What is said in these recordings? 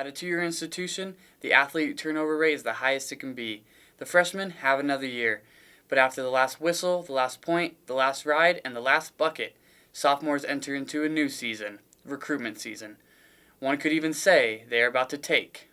At a two-year institution, the athlete turnover rate is the highest it can be. The freshmen have another year, but after the last whistle, the last point, the last ride, and the last bucket, sophomores enter into a new season, recruitment season. One could even say they are about to take.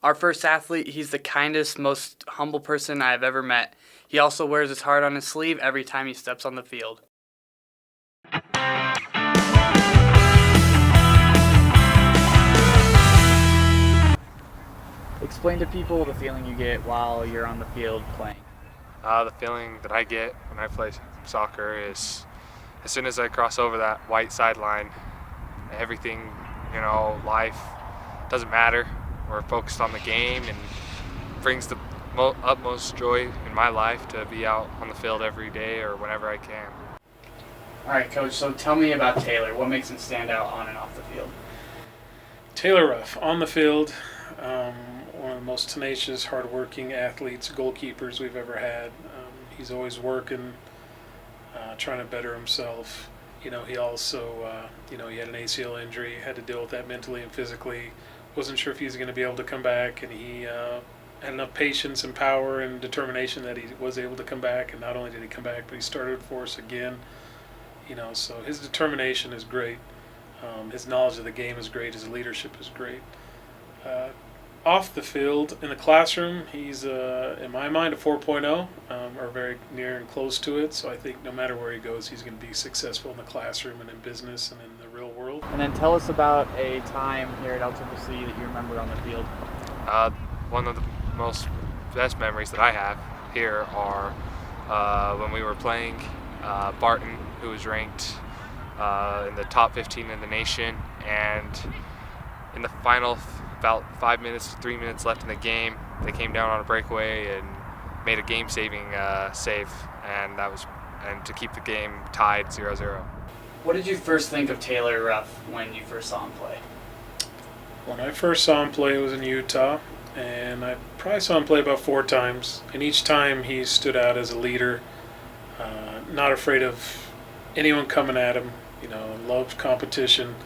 Our first athlete, he's the kindest, most humble person I have ever met. He also wears his heart on his sleeve every time he steps on the field. Explain to people the feeling you get while you're on the field playing. The feeling that I get when I play soccer is as soon as I cross over that white sideline, everything, life doesn't matter. We're focused on the game, and brings the utmost joy in my life to be out on the field every day or whenever I can. All right, Coach, so tell me about Taylor. What makes him stand out on and off the field? Taylor Ruff, on the field, one of the most tenacious, hardworking athletes, goalkeepers we've ever had. He's always working, trying to better himself. He also, he had an ACL injury, had to deal with that mentally and physically. Wasn't sure if he was going to be able to come back, and he had enough patience and power and determination that he was able to come back. And not only did he come back, but he started for us again. So his determination is great. His knowledge of the game is great. His leadership is great. Off the field, in the classroom, he's, in my mind, a 4.0, or very near and close to it. So I think no matter where he goes, he's going to be successful in the classroom and in business and in the real world. And then tell us about a time here at LCCC that you remember on the field. One of the best memories that I have here are when we were playing Barton, who was ranked in the top 15 in the nation, and in the final about 3 minutes left in the game, they came down on a breakaway and made a game-saving save, and to keep the game tied 0-0. What did you first think of Taylor Ruff when you first saw him play? When I first saw him play, it was in Utah, and I probably saw him play about 4 times, and each time he stood out as a leader, not afraid of anyone coming at him, loved competition.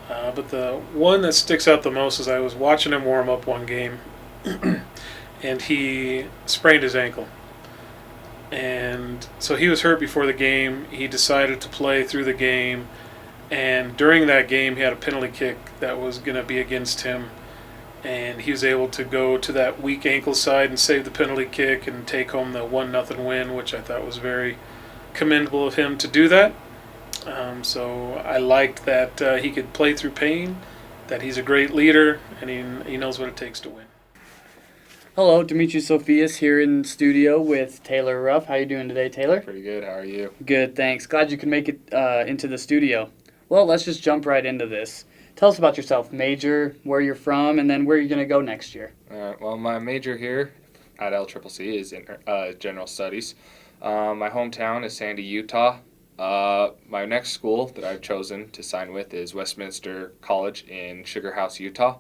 But the one that sticks out the most is I was watching him warm up one game, and he sprained his ankle. And so he was hurt before the game. He decided to play through the game, and during that game he had a penalty kick that was going to be against him, and he was able to go to that weak ankle side and save the penalty kick and take home the 1-0 win, which I thought was very commendable of him to do that. So I liked that he could play through pain, that he's a great leader, and he knows what it takes to win. Hello, Demetrius Sophias here in studio with Taylor Ruff. How you doing today, Taylor? Pretty good. How are you? Good, thanks. Glad you could make it into the studio. Well, let's just jump right into this. Tell us about yourself, major, where you're from, and then where you're going to go next year. All right. Well, my major here at LCCC is in General Studies. My hometown is Sandy, Utah. My next school that I've chosen to sign with is Westminster College in Sugar House, Utah,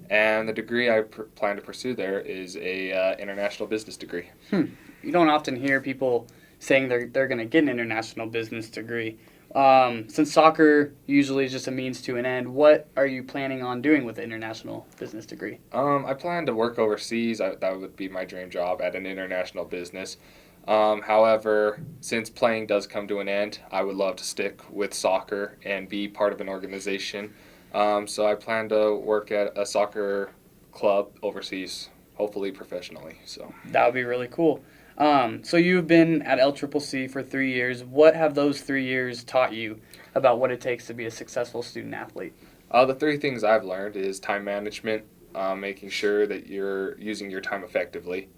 and the degree I plan to pursue there is a international business degree. You don't often hear people saying they're going to get an international business degree. Since soccer usually is just a means to an end, what are you planning on doing with the international business degree? I plan to work overseas. That would be my dream job at an international business. However, since playing does come to an end, I would love to stick with soccer and be part of an organization. So I plan to work at a soccer club overseas, hopefully professionally. So that would be really cool. So you've been at LCCC for 3 years. What have those 3 years taught you about what it takes to be a successful student athlete? The 3 things I've learned is time management, making sure that you're using your time effectively.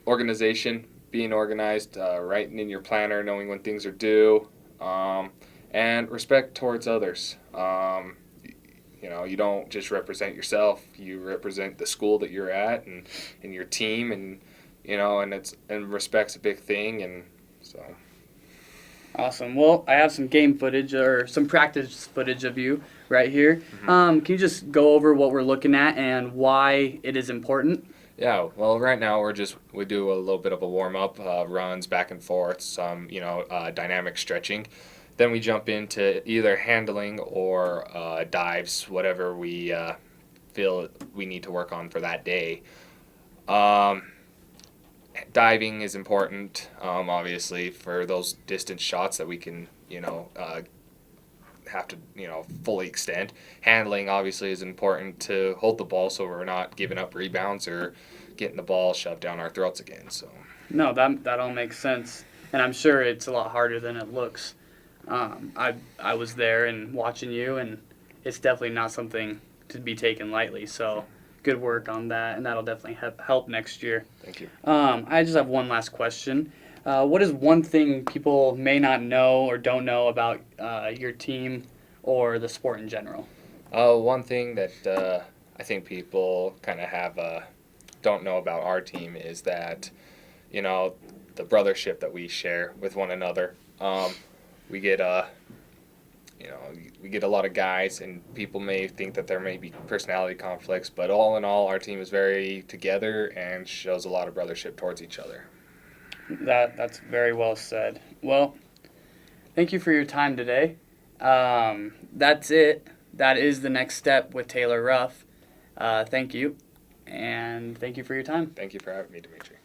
Organization, being organized, writing in your planner, knowing when things are due, and respect towards others. You don't just represent yourself; you represent the school that you're at and your team, and respect's a big thing, and so. Awesome. Well, I have some game footage or some practice footage of you right here. Can you just go over what we're looking at and why it is important? Yeah, well, right now we do a little bit of a warm up, runs back and forth, some dynamic stretching. Then we jump into either handling or dives, whatever we feel we need to work on for that day. Diving is important, obviously, for those distance shots that we can, have to, fully extend. Handling, obviously, is important to hold the ball so we're not giving up rebounds or getting the ball shoved down our throats again. So. No, that all makes sense, and I'm sure it's a lot harder than it looks. I was there and watching you, and it's definitely not something to be taken lightly. So. Good work on that, and that'll definitely help next year. Thank you. I just have one last question. What is one thing people may not know or don't know about your team or the sport in general? One thing that I think people kind of don't know about our team is that, the brothership that we share with one another. We get we get a lot of guys, and people may think that there may be personality conflicts, but all in all, our team is very together and shows a lot of brothership towards each other. That's very well said. Well, thank you for your time today. That's it. That is the next step with Taylor Ruff. Thank you, and thank you for your time. Thank you for having me, Dimitri.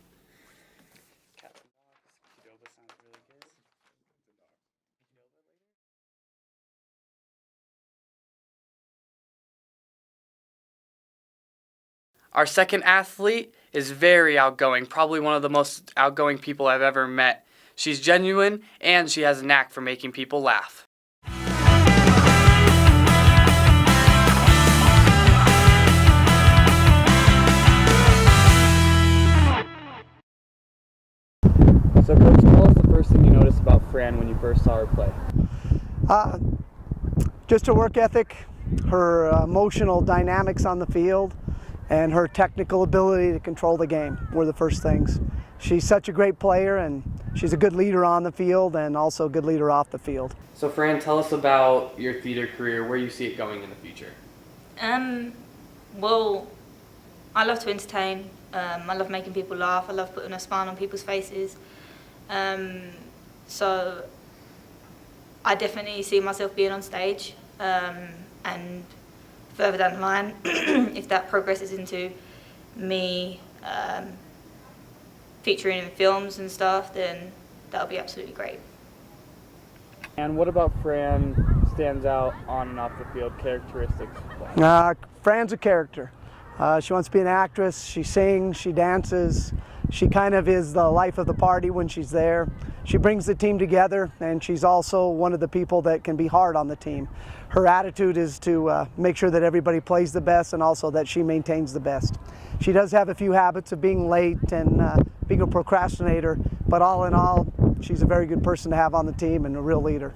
Our second athlete is very outgoing, probably one of the most outgoing people I've ever met. She's genuine, and she has a knack for making people laugh. So, Coach, tell us the first thing you noticed about Fran when you first saw her play. Just her work ethic, her emotional dynamics on the field, and her technical ability to control the game were the first things. She's such a great player, and she's a good leader on the field and also a good leader off the field. So, Fran, tell us about your theater career, where you see it going in the future. Well, I love to entertain. I love making people laugh. I love putting a smile on people's faces. So I definitely see myself being on stage, and further down the line, if that progresses into me featuring in films and stuff, then that'll be absolutely great. And what about Fran stands out on and off the field characteristics? Fran's a character. She wants to be an actress. She sings, she dances. She kind of is the life of the party when she's there. She brings the team together, and she's also one of the people that can be hard on the team. Her attitude is to make sure that everybody plays the best and also that she maintains the best. She does have a few habits of being late and being a procrastinator, but all in all, she's a very good person to have on the team and a real leader.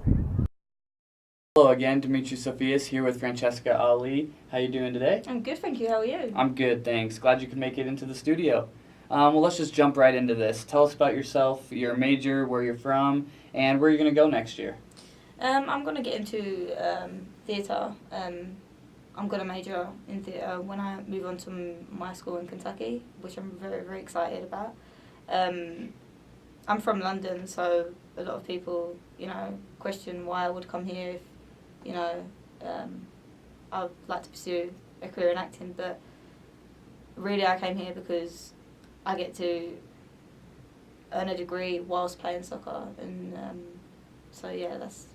Hello again, Dimitri Sofias here with Francesca Ali. How you doing today? I'm good, thank you. How are you? I'm good, thanks. Glad you could make it into the studio. Well, let's just jump right into this. Tell us about yourself, your major, where you're from, and where you're going to go next year. I'm going to get into theatre. I'm going to major in theatre when I move on to my school in Kentucky, which I'm very, very excited about. I'm from London, so a lot of people, question why I would come here if, I'd like to pursue a career in acting, but really I came here because I get to earn a degree whilst playing soccer, and so yeah, that's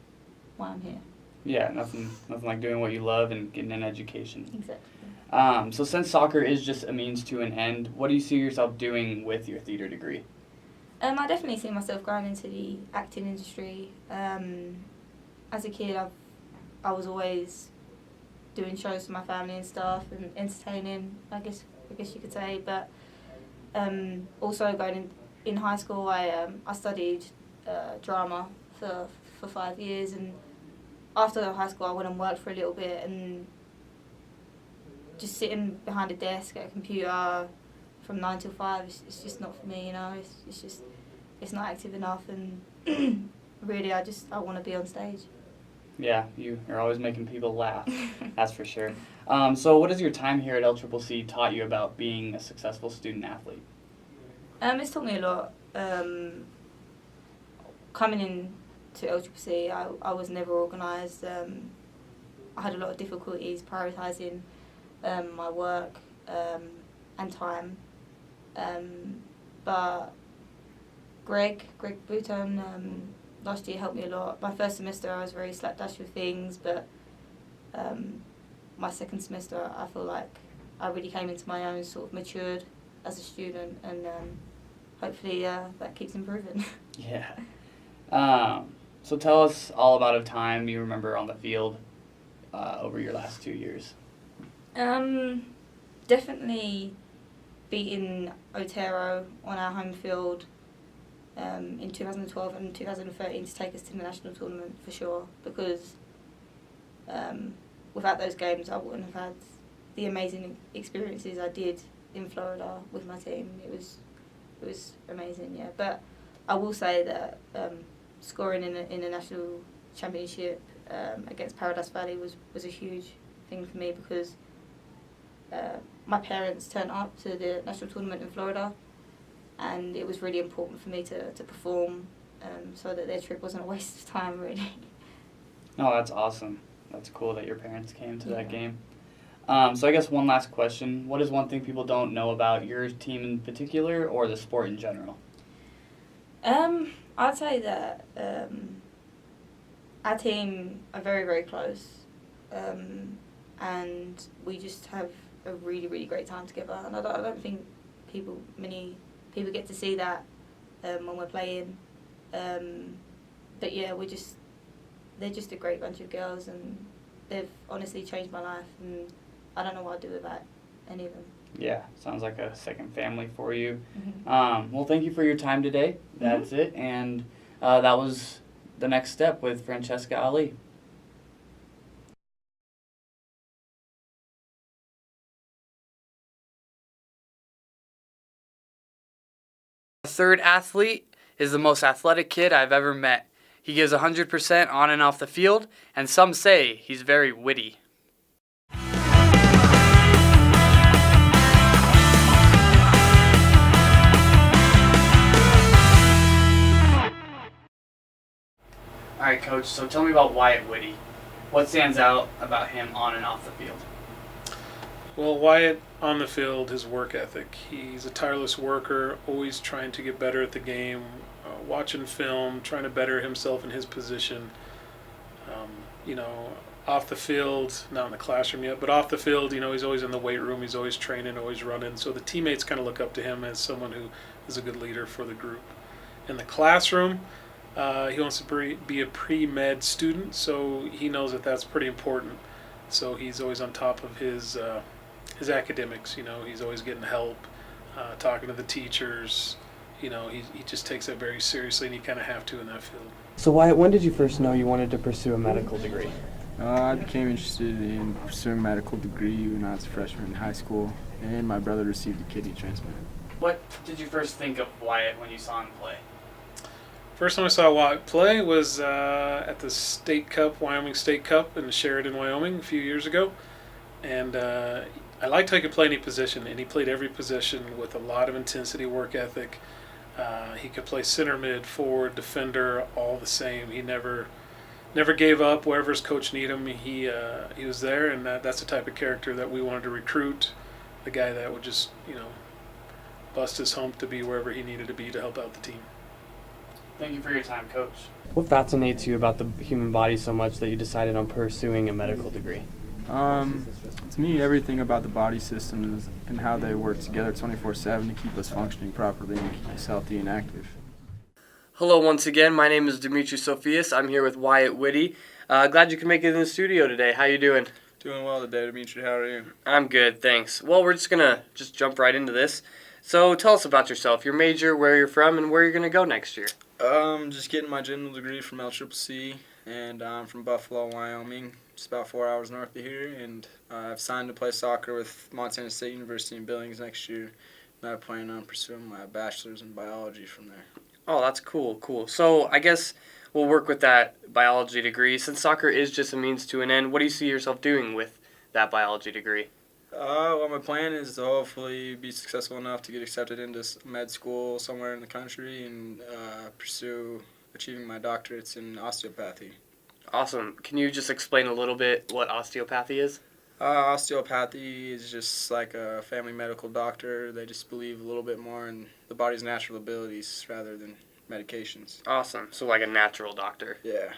why I'm here. Yeah, nothing like doing what you love and getting an education. Exactly. So since soccer is just a means to an end, what do you see yourself doing with your theater degree? I definitely see myself going into the acting industry. As a kid, I was always doing shows for my family and stuff and entertaining, I guess you could say, but also going in high school, I studied drama for for 5 years, and after high school I went and worked for a little bit, and just sitting behind a desk at a computer from 9 till 5, it's just not for me, you know. It's just, it's not active enough, and really I want to be on stage. Yeah, you are always making people laugh. That's for sure. So what has your time here at LCCC taught you about being a successful student athlete? It's taught me a lot. Coming in to LCCC, I was never organised. I had a lot of difficulties prioritising my work and time. But Greg Bouton last year helped me a lot. My first semester I was very slapdash with things, but my second semester I feel like I really came into my own, sort of matured as a student, and hopefully that keeps improving. Yeah. So tell us all about a time you remember on the field over your last 2 years. Definitely beating Otero on our home field in 2012 and 2013 to take us to the national tournament for sure, because without those games I wouldn't have had the amazing experiences I did in Florida with my team. It was amazing, yeah. But I will say that scoring in a national championship against Paradise Valley was a huge thing for me, because my parents turned up to the national tournament in Florida, and it was really important for me to perform so that their trip wasn't a waste of time, really. Oh, that's awesome. That's cool that your parents came to that game. So I guess one last question. What is one thing people don't know about your team in particular, or the sport in general? I'd say that our team are very, very close, and we just have a really, really great time together. And I don't think many people get to see that when we're playing. But yeah, they're just a great bunch of girls, and they've honestly changed my life, and I don't know what I'd do without any of them. Yeah, sounds like a second family for you. Mm-hmm. Well, thank you for your time today. That's it. And that was the next step with Francesca Ali. The third athlete is the most athletic kid I've ever met. He gives 100% on and off the field, and some say he's very witty. All right, Coach, so tell me about Wyatt Whitty. What stands out about him on and off the field? Well, Wyatt on the field, his work ethic. He's a tireless worker, always trying to get better at the game, watching film, trying to better himself in his position. Off the field, not in the classroom yet, but off the field, he's always in the weight room, he's always training, always running. So the teammates kind of look up to him as someone who is a good leader for the group. In the classroom, he wants to be a pre-med student, so he knows that that's pretty important. So he's always on top of his academics. He's always getting help, talking to the teachers. He just takes that very seriously, and you kind of have to in that field. So Wyatt, when did you first know you wanted to pursue a medical degree? I became interested in pursuing a medical degree when I was a freshman in high school, and my brother received a kidney transplant. What did you first think of Wyatt when you saw him play? First time I saw Wyatt play was at the State Cup, Wyoming State Cup in Sheridan, Wyoming, a few years ago. And I liked how he could play any position, and he played every position with a lot of intensity, work ethic. He could play center, mid, forward, defender, all the same. He never gave up. Wherever his coach needed him, he was there, and that's the type of character that we wanted to recruit. The guy that would just, bust his hump to be wherever he needed to be to help out the team. Thank you for your time, Coach. What fascinates you about the human body so much that you decided on pursuing a medical degree? To me, everything about the body systems and how they work together 24/7 to keep us functioning properly and keep us healthy and active. Hello once again, my name is Dimitri Sophias. I'm here with Wyatt Whitty. Glad you could make it in the studio today. How you doing? Doing well today, Dimitri. How are you? I'm good, thanks. Well, we're just going to jump right into this. So tell us about yourself, your major, where you're from, and where you're going to go next year. Just getting my general degree from LCCC, and I'm from Buffalo, Wyoming. It's about 4 hours north of here, and I've signed to play soccer with Montana State University in Billings next year. And I plan on pursuing my bachelor's in biology from there. Oh, that's cool. So I guess we'll work with that biology degree. Since soccer is just a means to an end, what do you see yourself doing with that biology degree? Well, my plan is to hopefully be successful enough to get accepted into med school somewhere in the country and pursue achieving my doctorates in osteopathy. Awesome. Can you just explain a little bit what osteopathy is? Osteopathy is just like a family medical doctor. They just believe a little bit more in the body's natural abilities rather than medications. Awesome. So like a natural doctor. Yeah.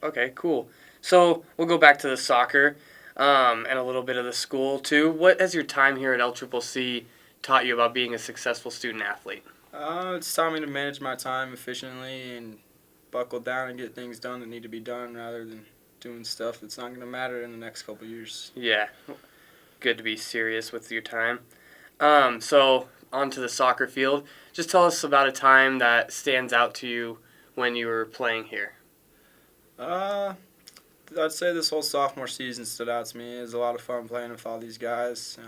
Okay, cool. So we'll go back to the soccer and a little bit of the school too. What has your time here at LCCC taught you about being a successful student athlete? It's taught me to manage my time efficiently and buckle down and get things done that need to be done rather than doing stuff that's not going to matter in the next couple of years. Yeah, good to be serious with your time. So onto the soccer field. Just tell us about a time that stands out to you when you were playing here. I'd say this whole sophomore season stood out to me. It was a lot of fun playing with all these guys.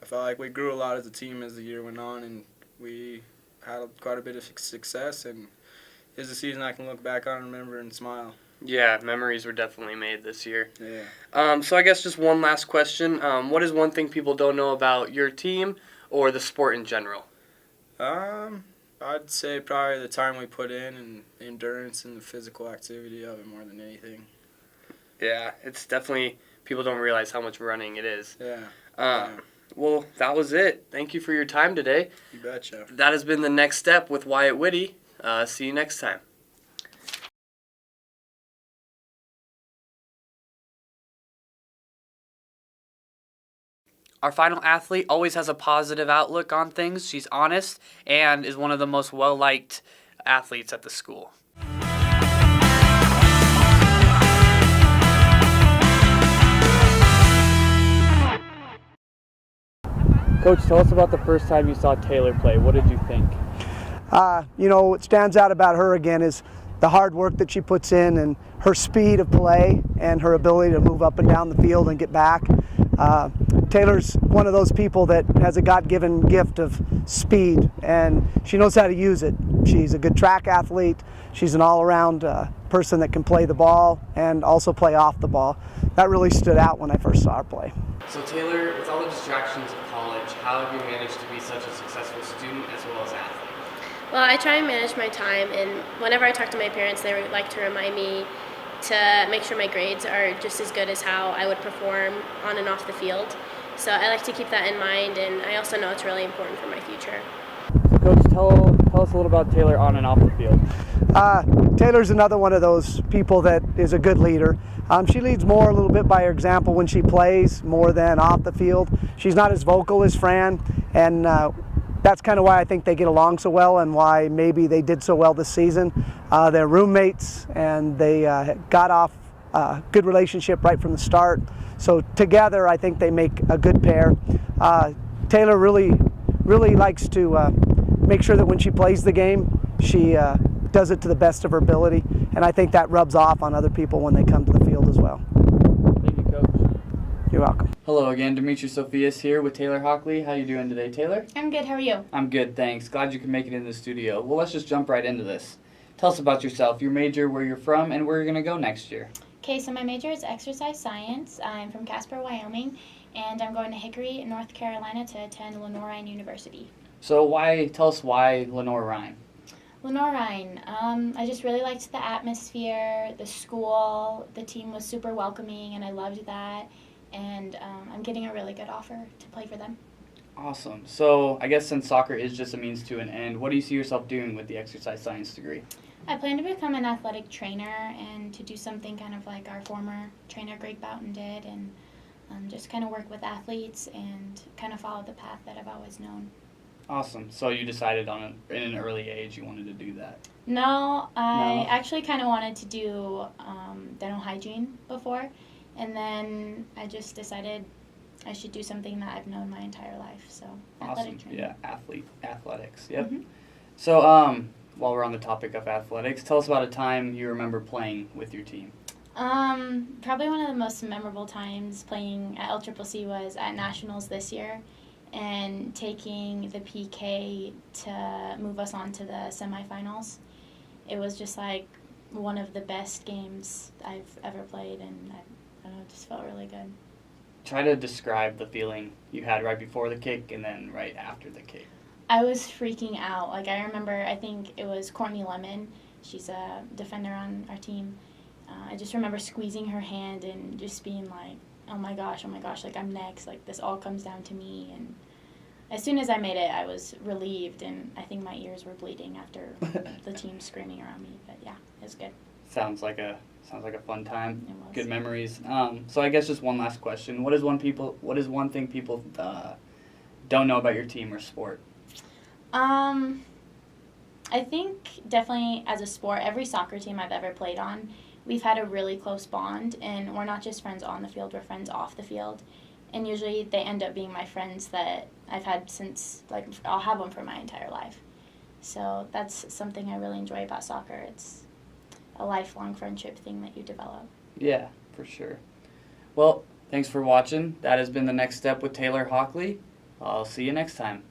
I felt like we grew a lot as a team as the year went on, and we had quite a bit of success, and it was a season I can look back on, remember, and smile. Yeah, memories were definitely made this year. Yeah. So I guess just one last question. What is one thing people don't know about your team or the sport in general? I'd say probably the time we put in and the endurance and the physical activity of it more than anything. Yeah, it's definitely, people don't realize how much running it is. Yeah. Well, that was it. Thank you for your time today. You betcha. That has been the Next Step with Wyatt Whitty. See you next time. Our final athlete always has a positive outlook on things. She's honest and is one of the most well-liked athletes at the school. Coach, tell us about the first time you saw Taylor play. What did you think? What stands out about her again is the hard work that she puts in and her speed of play and her ability to move up and down the field and get back. Taylor's one of those people that has a God-given gift of speed, and she knows how to use it. She's a good track athlete. She's an all-around person that can play the ball and also play off the ball. That really stood out when I first saw her play. So Taylor, with all the distractions of college, how have you managed to be such a successful student as well as athlete? Well, I try and manage my time, and whenever I talk to my parents, they like to remind me to make sure my grades are just as good as how I would perform on and off the field. So I like to keep that in mind, and I also know it's really important for my future. So Coach, tell us a little about Taylor on and off the field. Taylor's another one of those people that is a good leader. She leads more a little bit by her example when she plays more than off the field. She's not as vocal as Fran, and that's kind of why I think they get along so well and why maybe they did so well this season. They're roommates, and they got off a good relationship right from the start. So together, I think they make a good pair. Taylor really likes to make sure that when she plays the game, she does it to the best of her ability, and I think that rubs off on other people when they come to the field as well. Thank you, Coach. You're welcome. Hello again, Demetrius Sophias here with Taylor Hockley. How you doing today, Taylor? I'm good, how are you? I'm good, thanks. Glad you could make it in the studio. Well, let's just jump right into this. Tell us about yourself, your major, where you're from, and where you're going to go next year. Okay, so my major is exercise science. I'm from Casper, Wyoming, and I'm going to Hickory, North Carolina to attend Lenoir-Rhyne University. So tell us why Lenoir-Rhyne? Lenoir-Rhyne, I just really liked the atmosphere, the school, the team was super welcoming, and I loved that. And I'm getting a really good offer to play for them. Awesome. So I guess since soccer is just a means to an end, what do you see yourself doing with the exercise science degree? I plan to become an athletic trainer and to do something kind of like our former trainer Greg Boughton did, and just kind of work with athletes and kind of follow the path that I've always known. Awesome. So you decided in an early age you wanted to do that? No, I actually kind of wanted to do dental hygiene before, and then I just decided I should do something that I've known my entire life. So Awesome. athletic training. Yeah, athletics. Yep. Mhm. So, while we're on the topic of athletics, tell us about a time you remember playing with your team. Probably one of the most memorable times playing at LCCC was at Nationals this year and taking the PK to move us on to the semifinals. It was just like one of the best games I've ever played, and I don't know, it just felt really good. Try to describe the feeling you had right before the kick and then right after the kick. I was freaking out. Like, I remember, I think it was Courtney Lemon. She's a defender on our team. I just remember squeezing her hand and just being like, oh my gosh, like I'm next. Like, this all comes down to me. And as soon as I made it, I was relieved, and I think my ears were bleeding after the team screaming around me. But yeah, it was good. Sounds like a fun time. It was. Good memories. So I guess just one last question. What is one thing people don't know about your team or sport? I think definitely as a sport, every soccer team I've ever played on, we've had a really close bond, and we're not just friends on the field, we're friends off the field. And usually they end up being my friends that I've had since, like, I'll have them for my entire life. So that's something I really enjoy about soccer. It's a lifelong friendship thing that you develop. Yeah, for sure. Well, thanks for watching. That has been The Next Step with Taylor Hockley. I'll see you next time.